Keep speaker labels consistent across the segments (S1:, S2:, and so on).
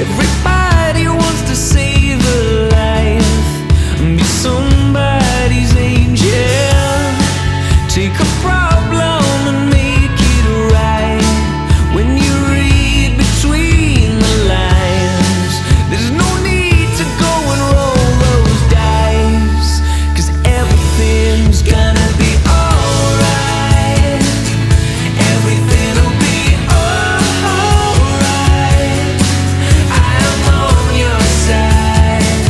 S1: Everybody wants to save a life and be somebody's angel. Take a problem and make it right. When you read between the lines, there's no need to go and roll those dice, 'cause everything's gonna be alright. Everything'll be alright. I am on your side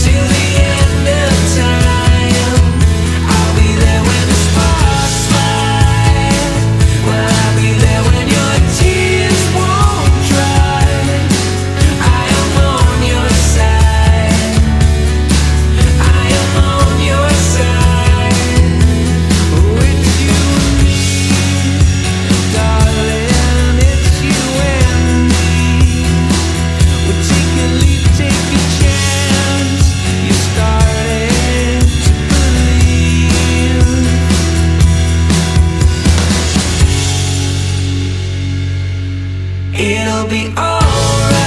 S1: till the end of time. I'll be there when the sparks fly. Well, I'll be there when your tears won't dry. I am on your side. I am on your side. It's you and me, darling. It's you and me. We'll take a leap, take a chance. You're starting to believe. It'll be alright.